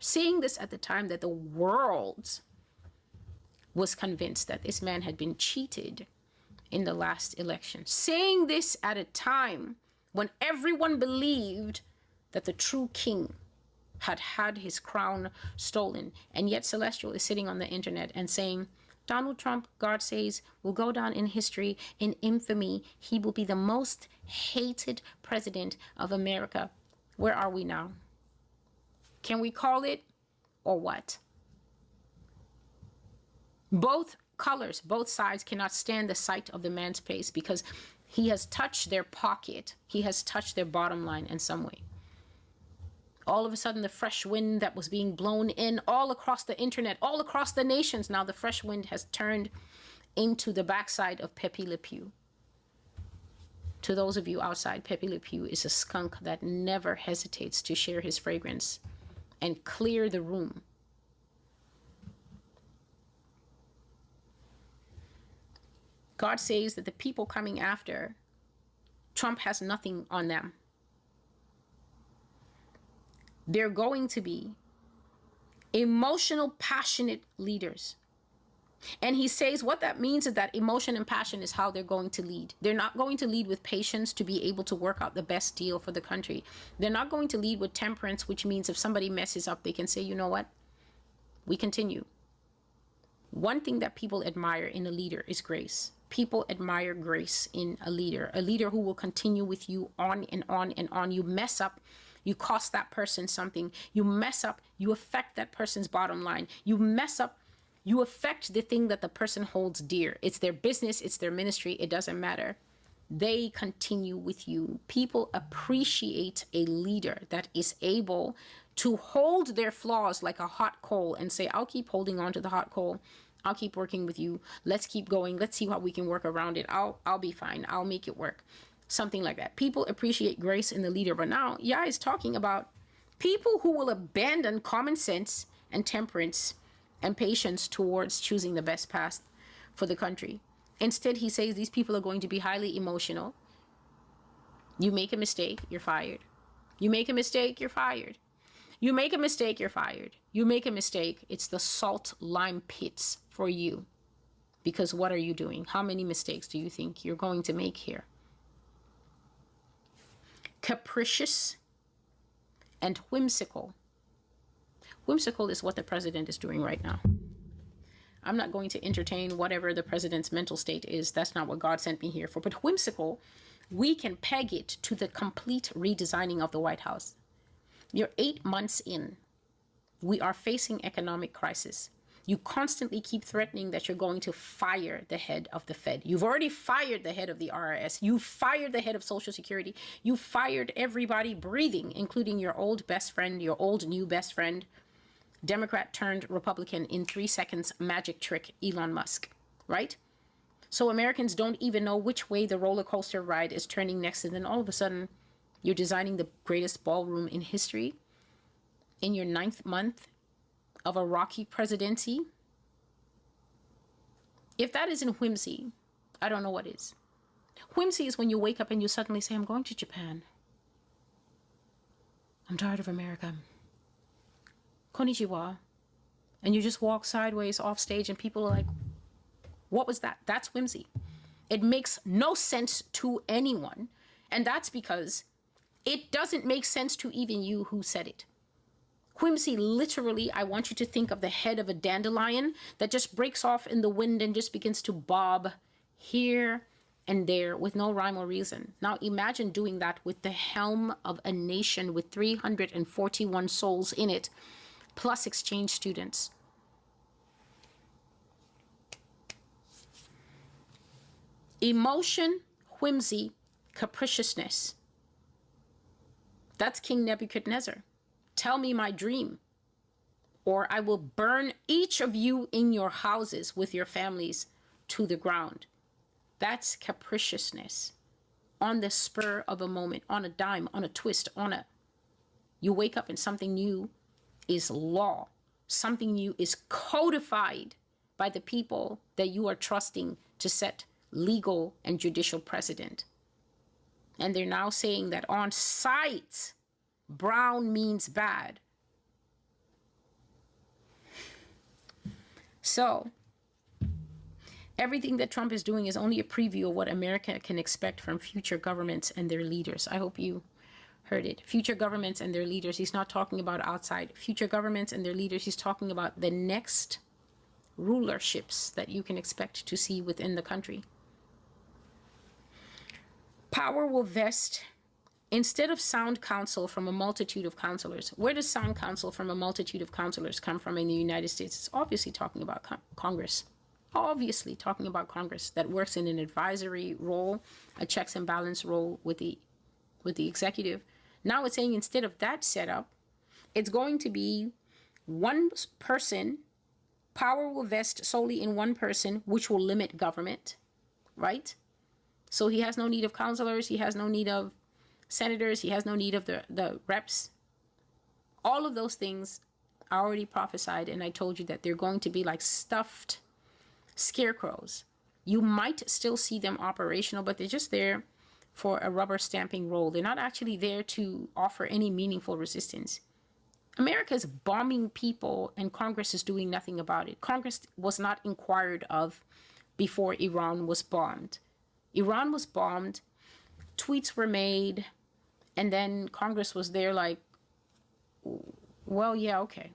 saying this at the time that the world was convinced that this man had been cheated in the last election, saying this at a time when everyone believed that the true king had had his crown stolen. And yet Celestial is sitting on the internet and saying, Donald Trump, God says, will go down in history, in infamy. He will be the most hated president of America. Where are we now? Can we call it or what? Both colors, both sides cannot stand the sight of the man's face because he has touched their pocket. He has touched their bottom line in some way. All of a sudden, the fresh wind that was being blown in all across the internet, all across the nations, now the fresh wind has turned into the backside of Pepe Le Pew. To those of you outside, Pepe Le Pew is a skunk that never hesitates to share his fragrance and clear the room. God says that the people coming after Trump has nothing on them. They're going to be emotional, passionate leaders. And he says what that means is that emotion and passion is how they're going to lead. They're not going to lead with patience to be able to work out the best deal for the country. They're not going to lead with temperance, which means if somebody messes up, they can say, you know what? We continue. One thing that people admire in a leader is grace. People admire grace in a leader who will continue with you on and on and on. You mess up, you cost that person something. You mess up, you affect that person's bottom line. You mess up, you affect the thing that the person holds dear. It's their business, it's their ministry, it doesn't matter. They continue with you. People appreciate a leader that is able to hold their flaws like a hot coal and say, I'll keep holding on to the hot coal. I'll keep working with you. Let's keep going. Let's see how we can work around it. I'll be fine. I'll make it work. Something like that. People appreciate grace in the leader. But now, is talking about people who will abandon common sense and temperance and patience towards choosing the best path for the country. Instead, he says these people are going to be highly emotional. You make a mistake, you're fired. You make a mistake, you're fired. You make a mistake, you're fired. You make a mistake, it's the salt lime pits for you. Because what are you doing? How many mistakes do you think you're going to make here? Capricious and whimsical. Whimsical is what the president is doing right now. I'm not going to entertain whatever the president's mental state is. That's not what God sent me here for. But whimsical, we can peg it to the complete redesigning of the White House. You're 8 months in. We are facing economic crisis. You constantly keep threatening that you're going to fire the head of the Fed. You've already fired the head of the IRS. You fired the head of Social Security. You fired everybody breathing, including your old best friend, your old new best friend, Democrat turned Republican in 3 seconds, magic trick, Elon Musk, right? So Americans don't even know which way the roller coaster ride is turning next. And then all of a sudden, you're designing the greatest ballroom in history in your 9th month of a rocky presidency. If that isn't whimsy, I don't know what is. Whimsy is when you wake up and you suddenly say, I'm going to Japan. I'm tired of America. Konnichiwa. And you just walk sideways off stage and people are like, what was that? That's whimsy. It makes no sense to anyone. And that's because it doesn't make sense to even you who said it. Whimsy, literally, I want you to think of the head of a dandelion that just breaks off in the wind and just begins to bob here and there with no rhyme or reason. Now imagine doing that with the helm of a nation with 341 souls in it, plus exchange students. Emotion, whimsy, capriciousness. That's King Nebuchadnezzar. Tell me my dream, or I will burn each of you in your houses with your families to the ground. That's capriciousness. On the spur of a moment, on a dime, on a twist, you wake up and something new is law. Something new is codified by the people that you are trusting to set legal and judicial precedent. And they're now saying that on sight, brown means bad. So everything that Trump is doing is only a preview of what America can expect from future governments and their leaders. I hope you heard it. Future governments and their leaders. He's not talking about outside. Future governments and their leaders. He's talking about the next rulerships that you can expect to see within the country. Power will vest instead of sound counsel from a multitude of counselors. Where does sound counsel from a multitude of counselors come from in the United States? It's obviously talking about Congress. Obviously talking about Congress that works in an advisory role, a checks and balance role with the executive. Now it's saying instead of that setup, it's going to be one person. Power will vest solely in one person, which will limit government, right? So he has no need of counselors. He has no need of senators. He has no need of the reps. All of those things I already prophesied, and I told you that they're going to be like stuffed scarecrows. You might still see them operational, but they're just there for a rubber stamping role. They're not actually there to offer any meaningful resistance. America is bombing people and Congress is doing nothing about it. Congress was not inquired of before Iran was bombed. Iran was bombed, tweets were made, and then Congress was there like, well, yeah, okay.